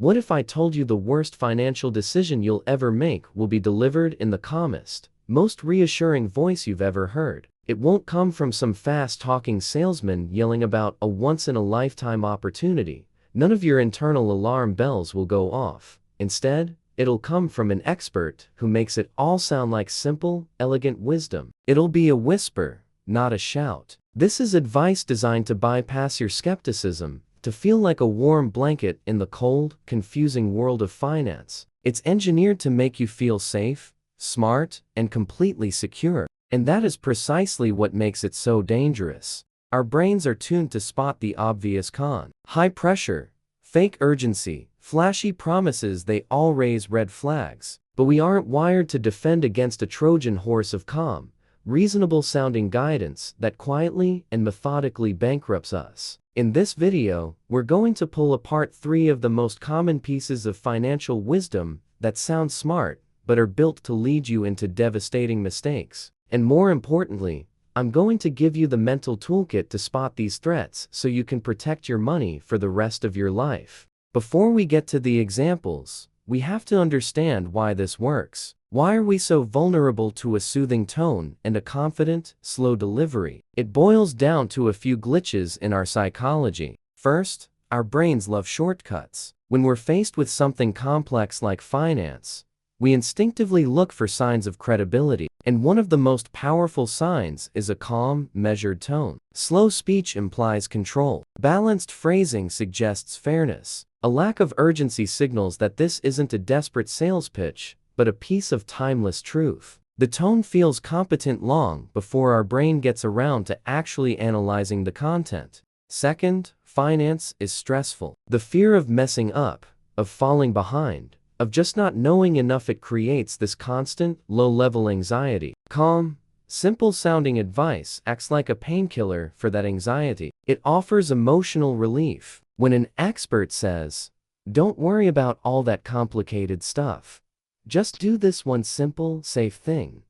What if I told you the worst financial decision you'll ever make will be delivered in the calmest, most reassuring voice you've ever heard? It won't come from some fast-talking salesman yelling about a once-in-a-lifetime opportunity. None of your internal alarm bells will go off. Instead, it'll come from an expert who makes it all sound like simple, elegant wisdom. It'll be a whisper, not a shout. This is advice designed to bypass your skepticism, to feel like a warm blanket in the cold, confusing world of finance. It's engineered to make you feel safe, smart, and completely secure. And that is precisely what makes it so dangerous. Our brains are tuned to spot the obvious con. High pressure, fake urgency, flashy promises, they all raise red flags. But we aren't wired to defend against a Trojan horse of calm, reasonable-sounding guidance that quietly and methodically bankrupts us. In this video, we're going to pull apart 3 of the most common pieces of financial wisdom that sound smart but are built to lead you into devastating mistakes. And more importantly, I'm going to give you the mental toolkit to spot these threats so you can protect your money for the rest of your life. Before we get to the examples, we have to understand why this works. Why are we so vulnerable to a soothing tone and a confident, slow delivery? It boils down to a few glitches in our psychology. First, our brains love shortcuts. When we're faced with something complex like finance, we instinctively look for signs of credibility. And one of the most powerful signs is a calm, measured tone. Slow speech implies control. Balanced phrasing suggests fairness. A lack of urgency signals that this isn't a desperate sales pitch, but a piece of timeless truth. The tone feels competent long before our brain gets around to actually analyzing the content. Second, finance is stressful. The fear of messing up, of falling behind, of just not knowing enough, it creates this constant, low-level anxiety. Calm, simple-sounding advice acts like a painkiller for that anxiety. It offers emotional relief. When an expert says, "Don't worry about all that complicated stuff. Just do this one simple, safe thing,"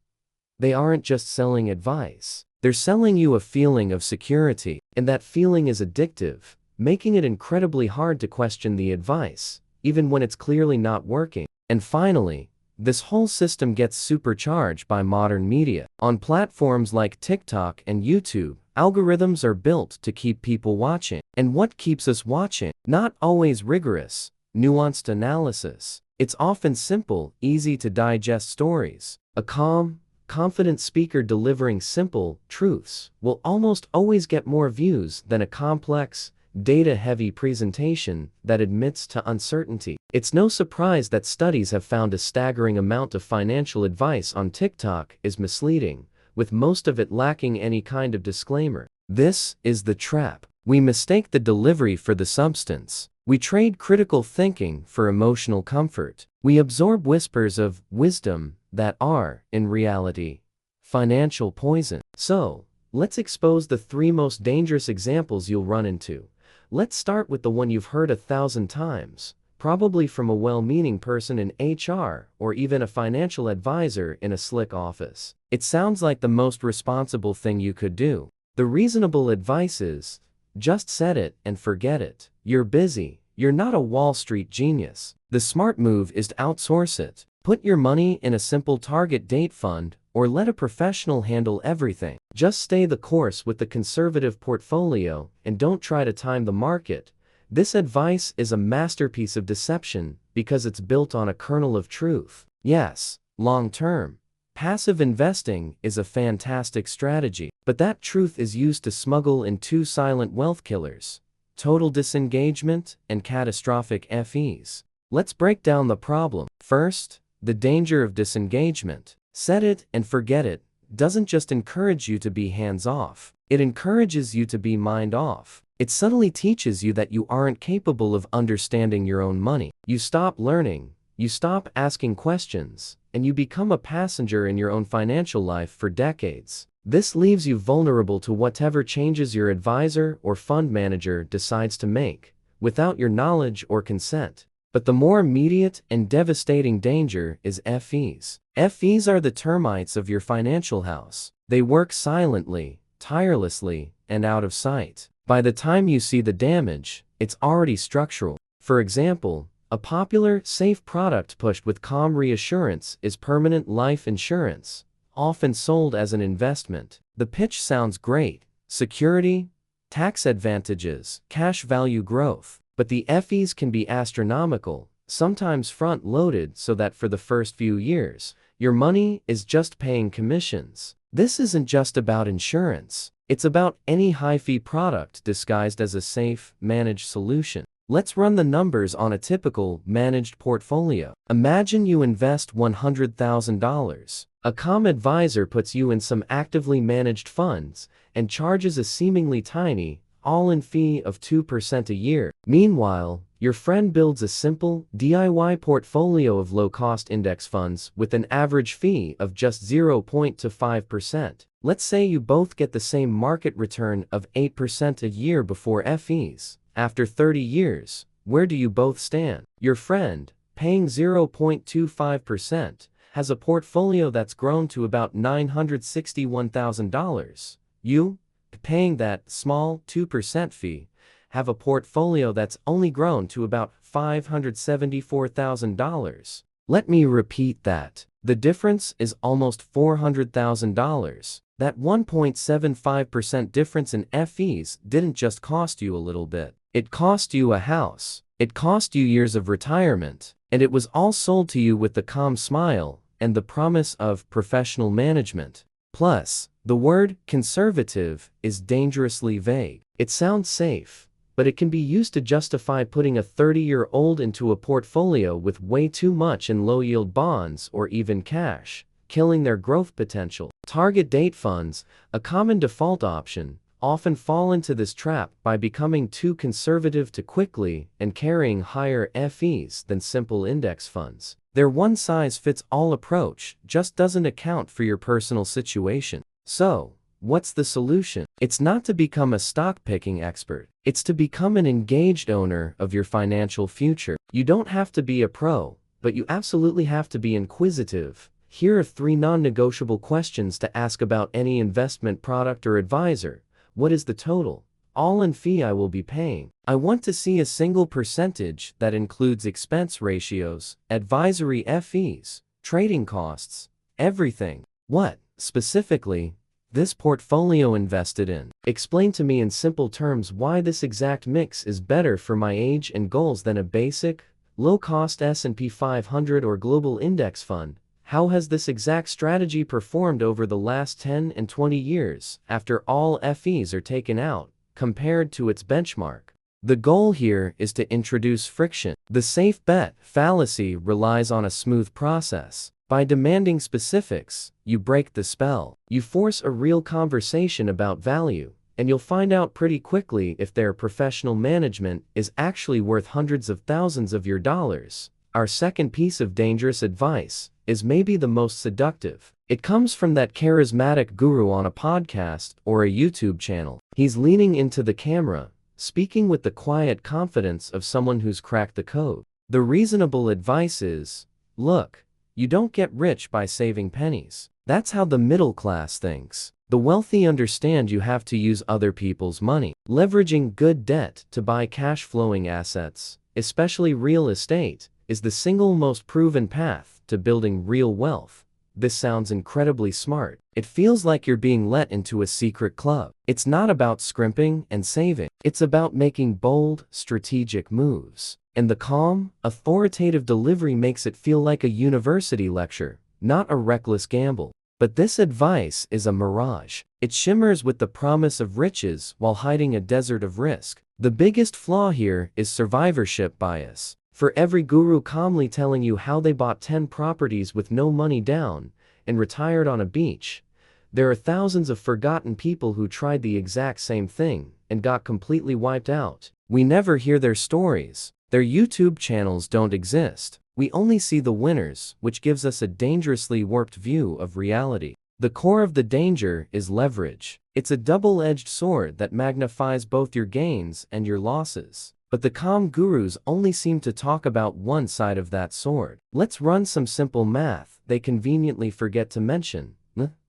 they aren't just selling advice. They're selling you a feeling of security. And that feeling is addictive, making it incredibly hard to question the advice, even when it's clearly not working. And finally, this whole system gets supercharged by modern media. On platforms like TikTok and YouTube, algorithms are built to keep people watching. And what keeps us watching? Not always rigorous, nuanced analysis. It's often simple, easy to digest stories. A calm, confident speaker delivering simple truths will almost always get more views than a complex, data-heavy presentation that admits to uncertainty. It's no surprise that studies have found a staggering amount of financial advice on TikTok is misleading, with most of it lacking any kind of disclaimer. This is the trap. We mistake the delivery for the substance. We trade critical thinking for emotional comfort. We absorb whispers of wisdom that are, in reality, financial poison. So, let's expose the 3 most dangerous examples you'll run into. Let's start with the one you've heard 1,000 times, probably from a well-meaning person in HR or even a financial advisor in a slick office. It sounds like the most responsible thing you could do. The reasonable advice is, just set it and forget it. You're busy. You're not a Wall Street genius. The smart move is to outsource it. Put your money in a simple target date fund or let a professional handle everything. Just stay the course with the conservative portfolio and don't try to time the market. This advice is a masterpiece of deception because it's built on a kernel of truth. Yes, long-term, passive investing is a fantastic strategy, but that truth is used to smuggle in 2 silent wealth killers: total disengagement and catastrophic FEs. Let's break down the problem. First, the danger of disengagement. Set it and forget it doesn't just encourage you to be hands-off. It encourages you to be mind-off. It subtly teaches you that you aren't capable of understanding your own money. You stop learning, you stop asking questions, and you become a passenger in your own financial life for decades. This leaves you vulnerable to whatever changes your advisor or fund manager decides to make, without your knowledge or consent. But the more immediate and devastating danger is FEs. FEs are the termites of your financial house. They work silently, tirelessly, and out of sight. By the time you see the damage, it's already structural. For example, A popular, safe product pushed with calm reassurance is permanent life insurance, often sold as an investment. The pitch sounds great: security, tax advantages, cash value growth. But the fees can be astronomical, sometimes front-loaded so that for the first few years, your money is just paying commissions. This isn't just about insurance. It's about any high-fee product disguised as a safe, managed solution. Let's run the numbers on a typical, managed portfolio. Imagine you invest $100,000. A calm advisor puts you in some actively managed funds and charges a seemingly tiny, all-in fee of 2% a year. Meanwhile, your friend builds a simple, DIY portfolio of low-cost index funds with an average fee of just 0.25%. Let's say you both get the same market return of 8% a year before fees. After 30 years, where do you both stand? Your friend, paying 0.25%, has a portfolio that's grown to about $961,000. You, paying that small 2% fee, have a portfolio that's only grown to about $574,000. Let me repeat that. The difference is almost $400,000. That 1.75% difference in fees didn't just cost you a little bit. It cost you a house. It cost you years of retirement. And it was all sold to you with the calm smile and the promise of professional management. Plus, the word conservative is dangerously vague. It sounds safe, but it can be used to justify putting a 30-year-old into a portfolio with way too much in low-yield bonds or even cash, killing their growth potential. Target date funds, a common default option, often fall into this trap by becoming too conservative too quickly and carrying higher fees than simple index funds. Their one-size-fits-all approach just doesn't account for your personal situation. So, what's the solution? It's not to become a stock-picking expert. It's to become an engaged owner of your financial future. You don't have to be a pro, but you absolutely have to be inquisitive. Here are 3 non-negotiable questions to ask about any investment product or advisor. What is the total all-in fee I will be paying? I want to see a single percentage that includes expense ratios, advisory fees, trading costs, everything. What, specifically, this portfolio invested in? Explain to me in simple terms why this exact mix is better for my age and goals than a basic, low-cost S&P 500 or global index fund. How has this exact strategy performed over the last 10 and 20 years after all fees are taken out, compared to its benchmark? The goal here is to introduce friction. The safe bet fallacy relies on a smooth process. By demanding specifics, you break the spell. You force a real conversation about value, and you'll find out pretty quickly if their professional management is actually worth hundreds of thousands of your dollars. Our second piece of dangerous advice is maybe the most seductive. It comes from that charismatic guru on a podcast or a YouTube channel. He's leaning into the camera, speaking with the quiet confidence of someone who's cracked the code. The reasonable advice is, look, you don't get rich by saving pennies. That's how the middle class thinks. The wealthy understand you have to use other people's money. Leveraging good debt to buy cash-flowing assets, especially real estate, is the single most proven path to building real wealth. This sounds incredibly smart. It feels like you're being let into a secret club. It's not about scrimping and saving. It's about making bold, strategic moves. And the calm, authoritative delivery makes it feel like a university lecture, not a reckless gamble. But this advice is a mirage. It shimmers with the promise of riches while hiding a desert of risk. The biggest flaw here is survivorship bias. For every guru calmly telling you how they bought 10 properties with no money down and retired on a beach, there are thousands of forgotten people who tried the exact same thing and got completely wiped out. We never hear their stories. Their YouTube channels don't exist. We only see the winners, which gives us a dangerously warped view of reality. The core of the danger is leverage. It's a double-edged sword that magnifies both your gains and your losses. But the calm gurus only seem to talk about one side of that sword. Let's run some simple math they conveniently forget to mention.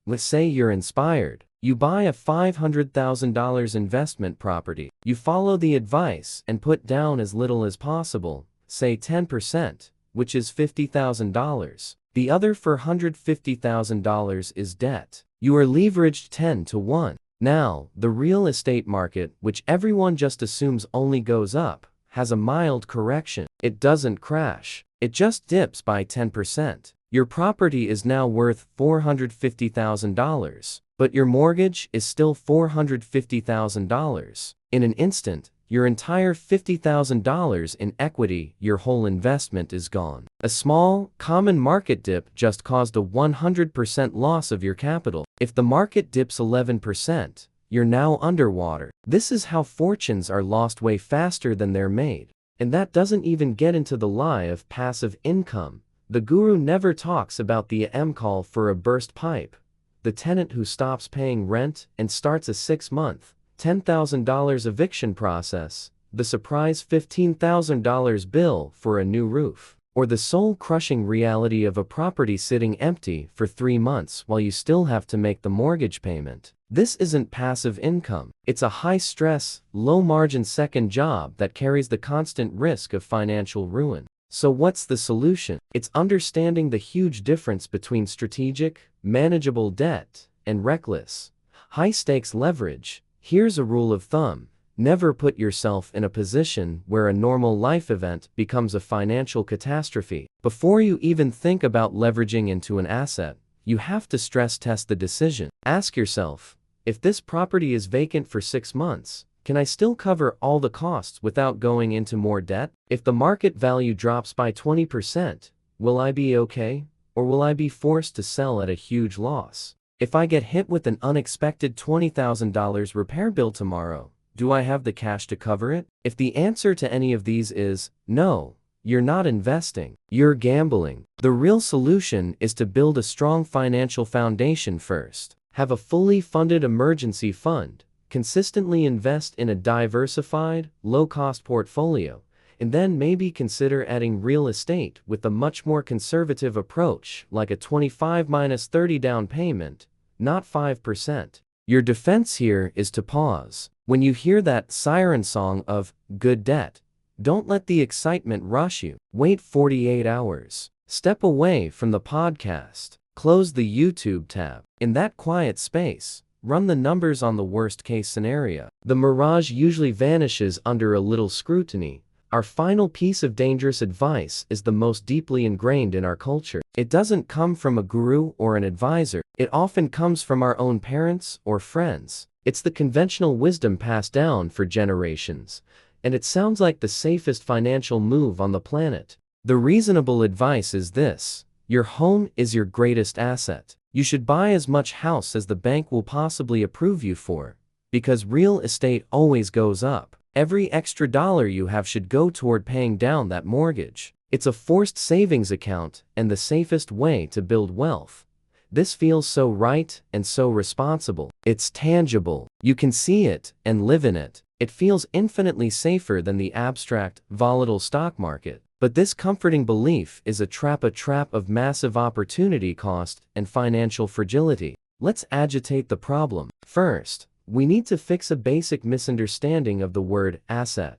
Let's say you're inspired. You buy a $500,000 investment property. You follow the advice and put down as little as possible, say 10%, which is $50,000. The other $450,000 is debt. You are leveraged 10 to 1. Now, the real estate market, which everyone just assumes only goes up, has a mild correction. It doesn't crash. It just dips by 10%. Your property is now worth $450,000, but your mortgage is still $450,000. In an instant, your entire $50,000 in equity, your whole investment is gone. A small, common market dip just caused a 100% loss of your capital. If the market dips 11%, you're now underwater. This is how fortunes are lost way faster than they're made. And that doesn't even get into the lie of passive income. The guru never talks about the call for a burst pipe, the tenant who stops paying rent and starts a 6-month, $10,000 eviction process, the surprise $15,000 bill for a new roof, or the soul-crushing reality of a property sitting empty for 3 months while you still have to make the mortgage payment. This isn't passive income. It's a high-stress, low-margin second job that carries the constant risk of financial ruin. So what's the solution? It's understanding the huge difference between strategic, manageable debt and reckless, high-stakes leverage. Here's a rule of thumb. Never put yourself in a position where a normal life event becomes a financial catastrophe. Before you even think about leveraging into an asset, you have to stress test the decision. Ask yourself, if this property is vacant for 6 months, can I still cover all the costs without going into more debt? If the market value drops by 20%, will I be okay? Or will I be forced to sell at a huge loss? If I get hit with an unexpected $20,000 repair bill tomorrow, do I have the cash to cover it? If the answer to any of these is no, you're not investing, you're gambling. The real solution is to build a strong financial foundation first. Have a fully funded emergency fund, consistently invest in a diversified, low-cost portfolio, and then maybe consider adding real estate with a much more conservative approach, like a 25-30 down payment, not 5%. Your defense here is to pause. When you hear that siren song of good debt, don't let the excitement rush you. Wait 48 hours. Step away from the podcast. Close the YouTube tab. In that quiet space, run the numbers on the worst-case scenario. The mirage usually vanishes under a little scrutiny. Our final piece of dangerous advice is the most deeply ingrained in our culture. It doesn't come from a guru or an advisor. It often comes from our own parents or friends. It's the conventional wisdom passed down for generations, and it sounds like the safest financial move on the planet. The reasonable advice is this: your home is your greatest asset. You should buy as much house as the bank will possibly approve you for, because real estate always goes up. Every extra dollar you have should go toward paying down that mortgage. It's a forced savings account and the safest way to build wealth. This feels so right and so responsible. It's tangible. You can see it and live in it. It feels infinitely safer than the abstract, volatile stock market. But this comforting belief is a trap of massive opportunity cost and financial fragility. Let's agitate the problem. First, we need to fix a basic misunderstanding of the word asset.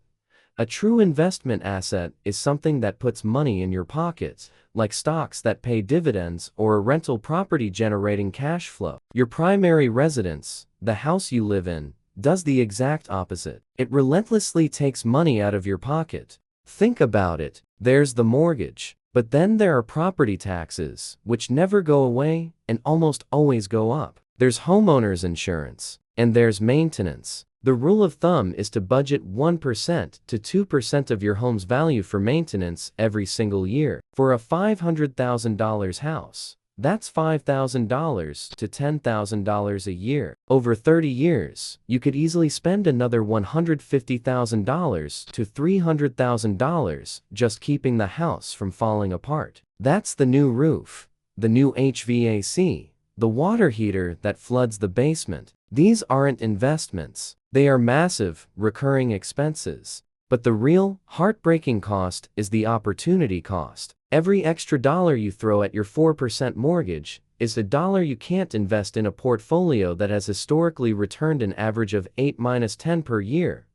A true investment asset is something that puts money in your pockets, like stocks that pay dividends or a rental property generating cash flow. Your primary residence, the house you live in, does the exact opposite. It relentlessly takes money out of your pocket. Think about it. There's the mortgage. But then there are property taxes, which never go away and almost always go up. There's homeowners insurance. And there's maintenance. The rule of thumb is to budget 1% to 2% of your home's value for maintenance every single year. For a $500,000 house, that's $5,000 to $10,000 a year. Over 30 years, you could easily spend another $150,000 to $300,000 just keeping the house from falling apart. That's the new roof, the new HVAC, the water heater that floods the basement. These aren't investments. They are massive, recurring expenses. But the real, heartbreaking cost is the opportunity cost. Every extra dollar you throw at your 4% mortgage is a dollar you can't invest in a portfolio that has historically returned an average of 8-10 per year,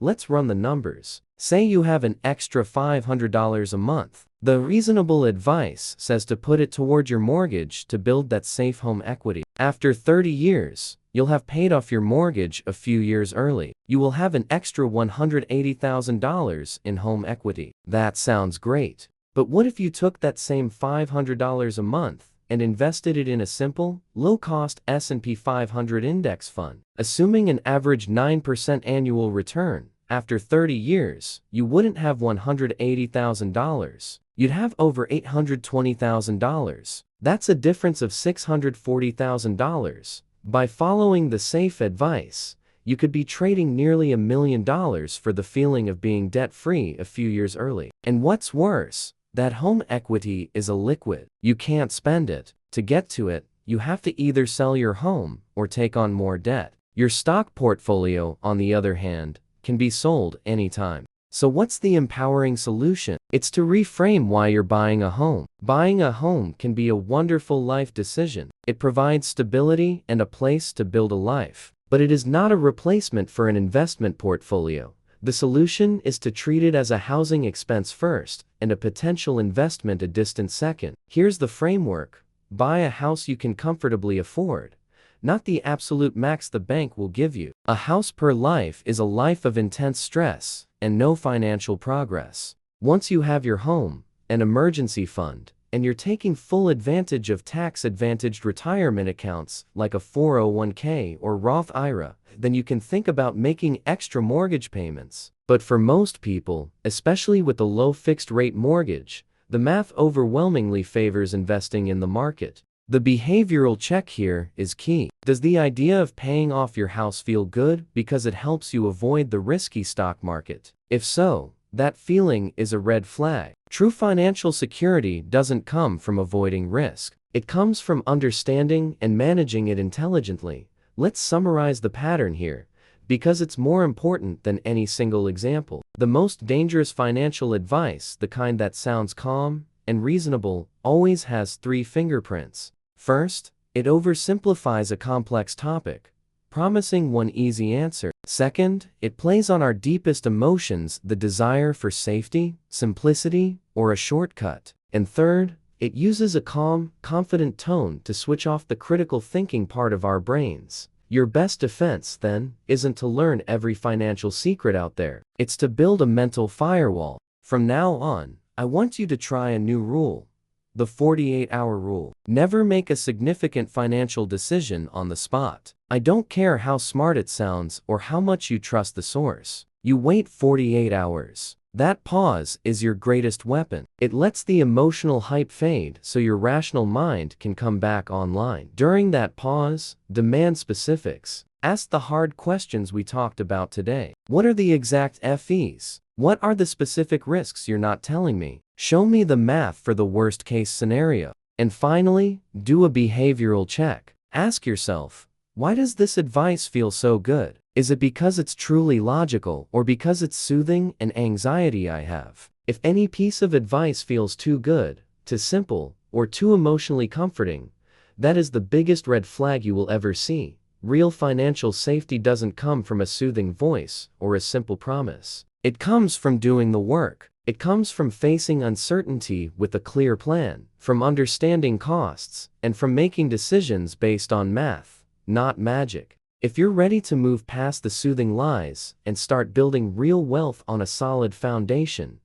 Let's run the numbers. Say you have an extra $500 a month. The reasonable advice says to put it toward your mortgage to build that safe home equity. After 30 years, you'll have paid off your mortgage a few years early. You will have an extra $180,000 in home equity. That sounds great. But what if you took that same $500 a month and invested it in a simple, low-cost S&P 500 index fund? Assuming an average 9% annual return, after 30 years, you wouldn't have $180,000. You'd have over $820,000. That's a difference of $640,000. By following the safe advice, you could be trading nearly $1 million for the feeling of being debt-free a few years early. And what's worse, that home equity is a liquid. You can't spend it. To get to it, you have to either sell your home or take on more debt. Your stock portfolio, on the other hand, can be sold anytime. So what's the empowering solution? It's to reframe why you're buying a home. Buying a home can be a wonderful life decision. It provides stability and a place to build a life. But it is not a replacement for an investment portfolio. The solution is to treat it as a housing expense first and a potential investment a distant second. Here's the framework. Buy a house you can comfortably afford, not the absolute max the bank will give you. A house per life is a life of intense stress and no financial progress. Once you have your home, an emergency fund, and you're taking full advantage of tax-advantaged retirement accounts like a 401k or Roth IRA, then you can think about making extra mortgage payments. But for most people, especially with a low fixed-rate mortgage, the math overwhelmingly favors investing in the market. The behavioral check here is key. Does the idea of paying off your house feel good because it helps you avoid the risky stock market? If so, that feeling is a red flag. True financial security doesn't come from avoiding risk. It comes from understanding and managing it intelligently. Let's summarize the pattern here, because it's more important than any single example. The most dangerous financial advice, the kind that sounds calm and reasonable, always has 3 fingerprints. First, it oversimplifies a complex topic, promising one easy answer. Second, it plays on our deepest emotions, the desire for safety, simplicity, or a shortcut. And third, it uses a calm, confident tone to switch off the critical thinking part of our brains. Your best defense, then, isn't to learn every financial secret out there. It's to build a mental firewall. From now on, I want you to try a new rule. The 48-hour rule. Never make a significant financial decision on the spot. I don't care how smart it sounds or how much you trust the source. You wait 48 hours. That pause is your greatest weapon. It lets the emotional hype fade so your rational mind can come back online. During that pause, demand specifics. Ask the hard questions we talked about today. What are the exact FEs? What are the specific risks you're not telling me? Show me the math for the worst-case scenario. And finally, do a behavioral check. Ask yourself, why does this advice feel so good? Is it because it's truly logical or because it's soothing an anxiety I have? If any piece of advice feels too good, too simple, or too emotionally comforting, that is the biggest red flag you will ever see. Real financial safety doesn't come from a soothing voice or a simple promise. It comes from doing the work. It comes from facing uncertainty with a clear plan, from understanding costs, and from making decisions based on math, not magic. If you're ready to move past the soothing lies and start building real wealth on a solid foundation,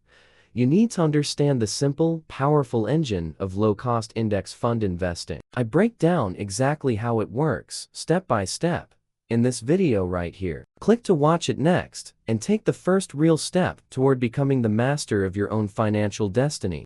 you need to understand the simple, powerful engine of low-cost index fund investing. I break down exactly how it works, step by step, in this video right here. Click to watch it next, and take the first real step toward becoming the master of your own financial destiny.